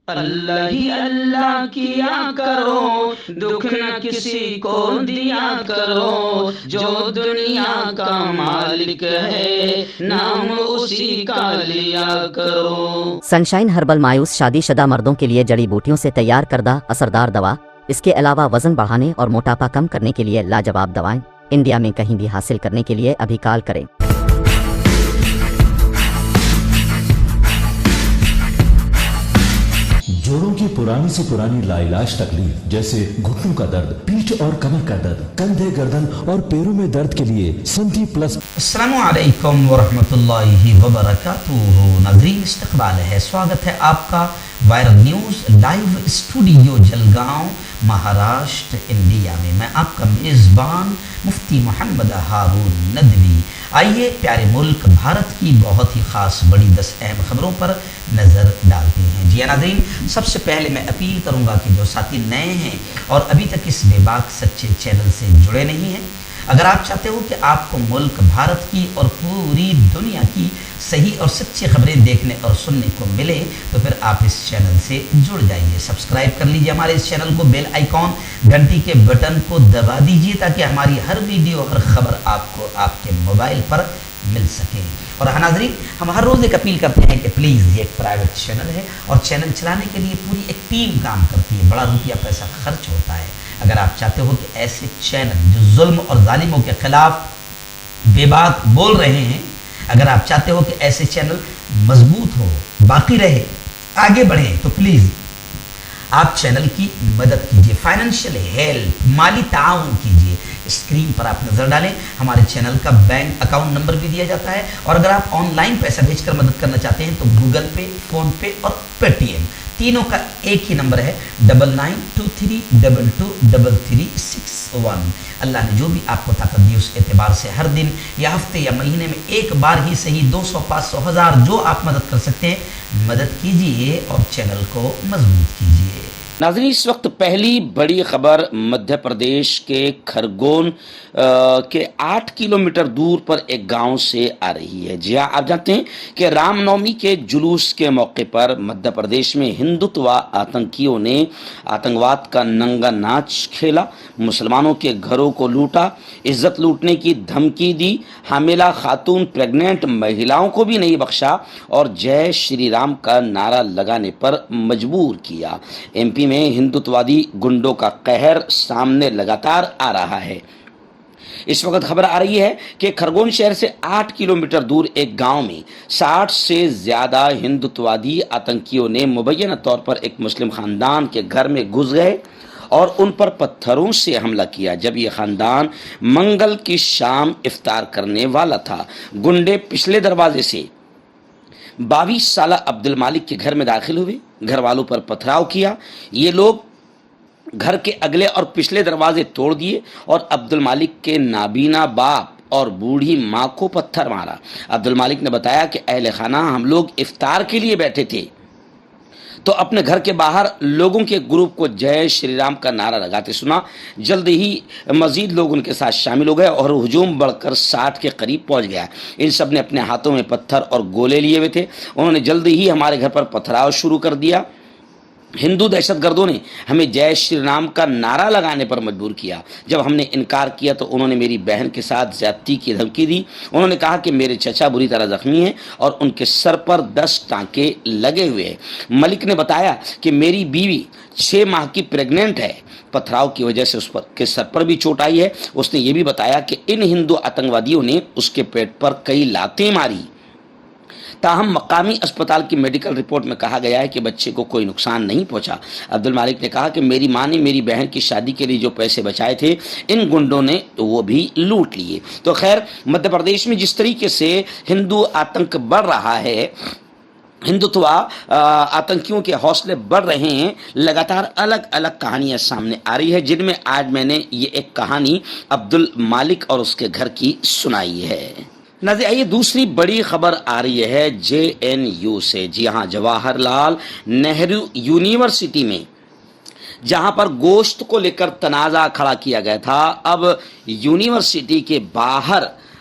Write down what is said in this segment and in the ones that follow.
اللہ ہی اللہ کیا کرو، دکھ نہ کسی کو دیا کرو، جو دنیا کا مالک ہے نام اسی کا لیا کرو۔ سنشائن ہربل مایوس شادی شدہ مردوں کے لیے جڑی بوٹیوں سے تیار کردہ اثردار دوا، اس کے علاوہ وزن بڑھانے اور موٹاپا کم کرنے کے لیے لاجواب دوائیں انڈیا میں کہیں بھی حاصل کرنے کے لیے ابھی کال کریں۔ جوڑوں کی پرانی سے پرانی لاعلاج تکلیف جیسے گھٹنوں کا درد، پیٹھ اور کمر کا درد، کندھے، گردن اور پیروں میں درد کے لیے سنٹی پلس۔ السلام علیکم ورحمۃ اللہ وبرکاتہ۔ ناظرین، استقبال ہے، سواگت ہے آپ کا viral news live studio Jalgaon, Maharashtra, India میں۔ میں آپ کا میزبان مفتی محمد ہارون ندوی۔ آئیے پیارے ملک بھارت کی بہت ہی خاص بڑی 10 اہم خبروں پر نظر ڈالتے ہیں۔ جی ناظرین، سب سے پہلے میں اپیل کروں گا کہ جو ساتھی نئے ہیں اور ابھی تک اس بے باک سچے چینل سے جڑے نہیں ہیں، اگر آپ چاہتے ہو کہ آپ کو ملک بھارت کی اور پوری دنیا کی صحیح اور سچی خبریں دیکھنے اور سننے کو ملے تو پھر آپ اس چینل سے جڑ جائیے، سبسکرائب کر لیجیے ہمارے اس چینل کو، بیل آئیکن گھنٹی کے بٹن کو دبا دیجیے تاکہ ہماری ہر ویڈیو ہر خبر آپ کو آپ کے موبائل پر مل سکے۔ اور ناظرین، ہم ہر روز ایک اپیل کرتے ہیں کہ پلیز یہ ایک پرائیویٹ چینل ہے اور چینل چلانے کے لیے پوری ایک ٹیم کام کرتی ہے، بڑا روپیہ پیسہ خرچ ہوتا ہے۔ اگر آپ چاہتے ہو کہ ایسے چینل جو ظلم اور ظالموں کے خلاف بے باک بول رہے ہیں، اگر آپ چاہتے ہو کہ ایسے چینل مضبوط ہو، باقی رہے، آگے بڑھیں، تو پلیز آپ چینل کی مدد کیجیے، فائنینشیل ہیلپ، مالی تعاون کیجیے۔ اسکرین پر آپ نظر ڈالیں، ہمارے چینل کا بینک اکاؤنٹ نمبر بھی دیا جاتا ہے، اور اگر آپ آن لائن پیسہ بھیج کر مدد کرنا چاہتے ہیں تو گوگل پے، فون پے اور پے ٹی ایم تینوں کا ایک ہی نمبر ہے 9923223361۔ اللہ نے جو بھی آپ کو طاقت دی اس اعتبار سے ہر دن یا ہفتے یا مہینے میں ایک بار ہی صحیح 200، 500، 1000 جو آپ مدد کر سکتے ہیں مدد کیجیے اور چینل کو مضبوط کیجیے۔ ناظرین، اس وقت پہلی بڑی خبر مدھیہ پردیش کے کھرگون کے 8 کلومیٹر دور پر ایک گاؤں سے آ رہی ہے۔ جی ہاں، آپ جانتے ہیں کہ رام نومی کے جلوس کے موقع پر مدھیہ پردیش میں ہندوتوا آتنکیوں نے آتنکواد کا ننگا ناچ کھیلا، مسلمانوں کے گھروں کو لوٹا، عزت لوٹنے کی دھمکی دی، حاملہ خاتون، پریگننٹ مہیلاؤں کو بھی نہیں بخشا اور جے شری رام کا نعرہ لگانے پر مجبور کیا۔ ایم پی میں ہندوتوادی گنڈوں کا قہر سامنے لگاتار آ رہا ہے۔ اس وقت خبر آ رہی ہے کہ کھرگون شہر سے 8 کلومیٹر دور ایک گاؤں میں 60 سے زیادہ ہندوتوادی آتنکیوں نے مبینہ طور پر ایک مسلم خاندان کے گھر میں گھس گئے اور ان پر پتھروں سے حملہ کیا۔ جب یہ خاندان منگل کی شام افطار کرنے والا تھا، گنڈے پچھلے دروازے سے 22 سالہ عبد المالک کے گھر میں داخل ہوئے، گھر والوں پر پتھراؤ کیا۔ یہ لوگ گھر کے اگلے اور پچھلے دروازے توڑ دیے اور عبد المالک کے نابینا باپ اور بوڑھی ماں کو پتھر مارا۔ عبد المالک نے بتایا کہ اہل خانہ ہم لوگ افطار کے لیے بیٹھے تھے تو اپنے گھر کے باہر لوگوں کے گروپ کو جے شری رام کا نعرہ لگاتے سنا۔ جلد ہی مزید لوگ ان کے ساتھ شامل ہو گئے اور ہجوم بڑھ کر 60 کے قریب پہنچ گیا۔ ان سب نے اپنے ہاتھوں میں پتھر اور گولے لیے ہوئے تھے۔ انہوں نے جلد ہی ہمارے گھر پر پتھراؤ شروع کر دیا۔ ہندو دہشت گردوں نے ہمیں جے شری رام کا نعرہ لگانے پر مجبور کیا۔ جب ہم نے انکار کیا تو انہوں نے میری بہن کے ساتھ زیادتی کی دھمکی دی۔ انہوں نے کہا کہ میرے چچا بری طرح زخمی ہیں اور ان کے سر پر 10 ٹانکے لگے ہوئے ہیں۔ ملک نے بتایا کہ میری بیوی 6 ماہ کی پریگننٹ ہے، پتھراؤ کی وجہ سے اس کے سر پر بھی چوٹ آئی ہے۔ اس نے یہ بھی بتایا کہ ان ہندو آتنکوادیوں نے اس کے پیٹ پر کئی لاتیں ماری۔ تاہم مقامی اسپتال کی میڈیکل رپورٹ میں کہا گیا ہے کہ بچے کو کوئی نقصان نہیں پہنچا۔ عبد المالک نے کہا کہ میری ماں نے میری بہن کی شادی کے لیے جو پیسے بچائے تھے ان گنڈوں نے وہ بھی لوٹ لیے۔ تو خیر، مدھیہ پردیش میں جس طریقے سے ہندو آتنک بڑھ رہا ہے، ہندوتوا آتنکیوں کے حوصلے بڑھ رہے ہیں، لگاتار الگ الگ کہانیاں سامنے آ رہی ہے، جن میں آج میں نے یہ ایک کہانی عبد المالک اور اس کے گھر کی سنائی ہے۔ ناظرین، آئیے دوسری بڑی خبر آ رہی ہے JNU سے۔ جی ہاں، جواہر لال نہرو یونیورسٹی میں جہاں پر گوشت کو لے کر تنازع کھڑا کیا گیا تھا، اب یونیورسٹی کے باہر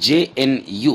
JNU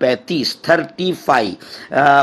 35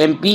MP,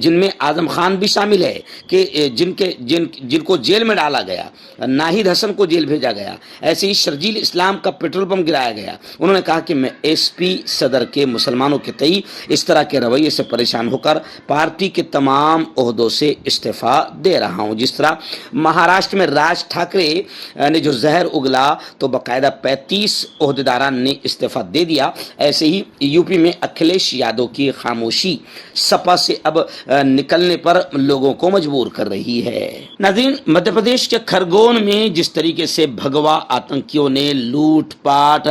جن میں اعظم خان بھی شامل ہے کہ جن کو جیل میں ڈالا گیا، ناہید حسن کو جیل بھیجا گیا، ایسے ہی شرجیل اسلام کا پیٹرول پمپ گرایا گیا۔ انہوں نے کہا کہ میں ایس پی صدر کے مسلمانوں کے تئیں اس طرح کے رویے سے پریشان ہو کر پارٹی کے تمام عہدوں سے استعفیٰ دے رہا ہوں۔ جس طرح مہاراشٹر میں راج ٹھاکرے نے جو زہر اگلا تو باقاعدہ 35 عہدیداران نے استعفیٰ دے دیا، ایسے ہی یو پی میں اکھلیش یادو کی خاموشی سپا سے اب نکلنے پر لوگوں کو مجبور کر رہی ہے۔ ناظرین، مدھیہ پردیش کے کھرگون میں جس طریقے سے بھگوا آتنکیوں نے لوٹ پاٹ،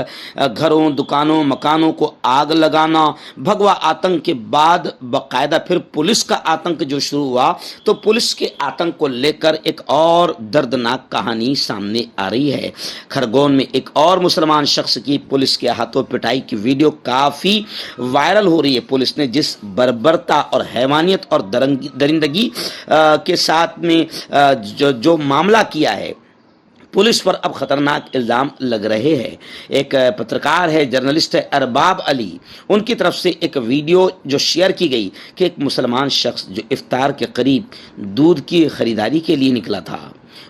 گھروں، دکانوں، مکانوں کو آگ لگانا، بھگوا آتنک کے بعد باقاعدہ پھر پولیس کا آتنک جو شروع ہوا تو پولیس کے آتنک کو لے کر ایک اور دردناک کہانی سامنے آ رہی ہے۔ کھرگون میں ایک اور مسلمان شخص کی پولیس کے ہاتھوں پٹائی کی ویڈیو کافی وائرل ہو رہی ہے۔ پولیس نے جس بربرتا اور حیوانیت اور درندگی کے ساتھ میں جو معاملہ کیا ہے، پولیس پر اب خطرناک الزام لگ رہے ہیں۔ ایک پترکار ہے، جرنلسٹ ہے ارباب علی، ان کی طرف سے ایک ویڈیو جو شیئر کی گئی کہ ایک مسلمان شخص جو افطار کے قریب دودھ کی خریداری کے لیے نکلا تھا،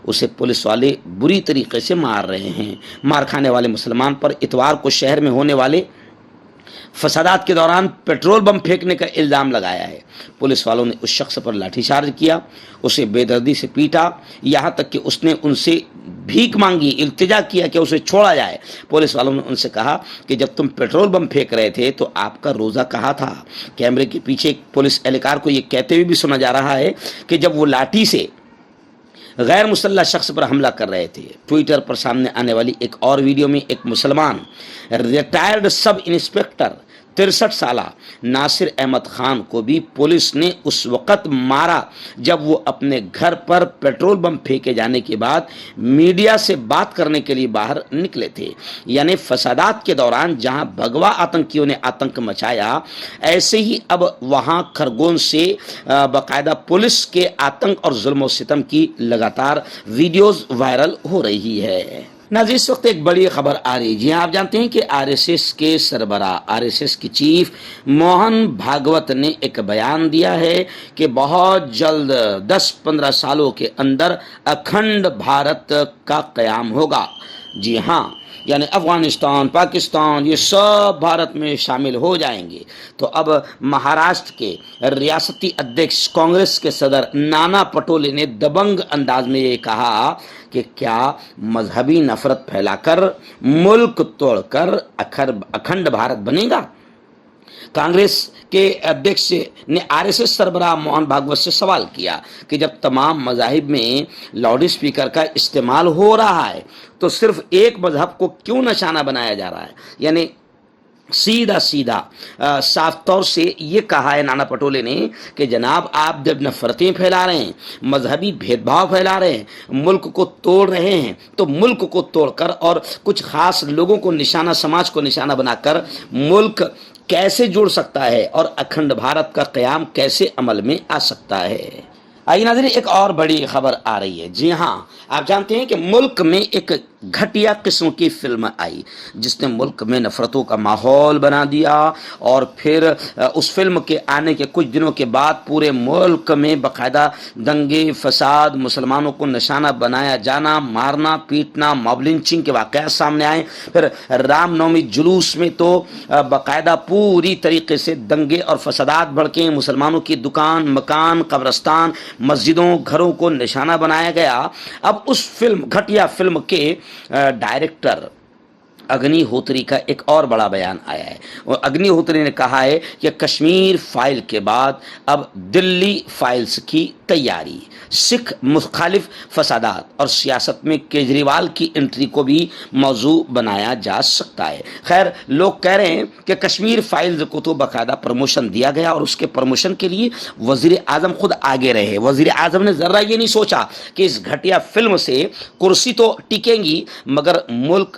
اسے پولیس والے بری طریقے سے مار رہے ہیں۔ مار کھانے والے مسلمان پر اتوار کو شہر میں ہونے والے فسادات کے دوران پیٹرول بم پھینکنے کا الزام لگایا ہے۔ پولیس والوں نے اس شخص پر لاٹھی چارج کیا، اسے بے دردی سے پیٹا، یہاں تک کہ اس نے ان سے بھیک مانگی، التجا کیا کہ اسے چھوڑا جائے۔ پولیس والوں نے ان سے کہا کہ جب تم پیٹرول بم پھینک رہے تھے تو آپ کا روزہ کہاں تھا؟ کیمرے کے پیچھے ایک پولیس اہلکار کو یہ کہتے ہوئے بھی سنا جا رہا ہے کہ جب وہ لاٹھی سے غیر مسلح شخص پر حملہ کر رہے تھے۔ ٹویٹر پر سامنے آنے والی ایک اور ویڈیو میں ایک مسلمان ریٹائرڈ سب انسپکٹر 63 سالہ ناصر احمد خان کو بھی پولیس نے اس وقت مارا جب وہ اپنے گھر پر پیٹرول بم پھینکے جانے کے بعد میڈیا سے بات کرنے کے لیے باہر نکلے تھے۔ یعنی فسادات کے دوران جہاں بھگوا آتنکیوں نے آتنک مچایا، ایسے ہی اب وہاں کھرگون سے باقاعدہ پولیس کے آتنک اور ظلم و ستم کی لگاتار ویڈیوز وائرل ہو رہی ہے۔ ناظرین، اس وقت ایک بڑی خبر آ رہی ہے۔ جی آپ جانتے ہیں کہ آر ایس ایس کے سربراہ، آر ایس ایس کی چیف موہن بھاگوت نے ایک بیان دیا ہے کہ بہت جلد 10-15 سالوں کے اندر اکھنڈ بھارت کا قیام ہوگا۔ جی ہاں، یعنی افغانستان، پاکستان، یہ سب بھارت میں شامل ہو جائیں گے۔ تو اب مہاراشٹر کے ریاستی ادھیکش کانگریس کے صدر نانا پٹولے نے دبنگ انداز میں یہ کہا کہ کیا مذہبی نفرت پھیلا کر ملک توڑ کر اکھنڈ بھارت بنے گا؟ کانگریس کے ادھیکش نے آر ایس ایس سربراہ موہن بھاگوت سے سوال کیا کہ جب تمام مذاہب میں لاؤڈ اسپیکر کا استعمال ہو رہا ہے تو صرف ایک مذہب کو کیوں نشانہ بنایا جا رہا ہے؟ یعنی سیدھا صاف طور سے یہ کہا ہے نانا پٹولے نے کہ جناب آپ جب نفرتیں پھیلا رہے ہیں، مذہبی بھید بھاؤ پھیلا رہے ہیں، ملک کو توڑ رہے ہیں، تو ملک کو توڑ کر اور کچھ خاص لوگوں کو نشانہ، سماج کو نشانہ بنا کر ملک کیسے جڑ سکتا ہے اور اکھنڈ بھارت کا قیام کیسے عمل میں آ سکتا ہے؟ آئیے ناظرین، ایک اور بڑی خبر آ رہی ہے۔ جی ہاں، آپ جانتے ہیں کہ ملک میں ایک گھٹیا قسم کی فلم آئی جس نے ملک میں نفرتوں کا ماحول بنا دیا، اور پھر اس فلم کے آنے کے کچھ دنوں کے بعد پورے ملک میں باقاعدہ دنگے، فساد، مسلمانوں کو نشانہ بنایا جانا، مارنا پیٹنا، موب لنچنگ کے واقعات سامنے آئے۔ پھر رام نومی جلوس میں تو باقاعدہ پوری طریقے سے دنگے اور فسادات بھڑکے، مسلمانوں کی دکان، مکان، قبرستان، مسجدوں، گھروں کو نشانہ بنایا گیا۔ اب اس فلم، گھٹیا فلم کے ڈائریکٹر اگنی ہوتری کا ایک اور بڑا بیان آیا ہے۔ اگنی ہوتری نے کہا ہے کہ کشمیر فائل کے بعد اب دلی فائلز کی تیاری، سکھ مخالف فسادات اور سیاست میں کیجریوال کی انٹری کو بھی موضوع بنایا جا سکتا ہے۔ خیر، لوگ کہہ رہے ہیں کہ کشمیر فائلز کو تو باقاعدہ پروموشن دیا گیا اور اس کے پروموشن کے لیے وزیر اعظم خود آگے رہے۔ وزیر اعظم نے ذرا یہ نہیں سوچا کہ اس گھٹیا فلم سے کرسی تو ٹکیں گی مگر ملک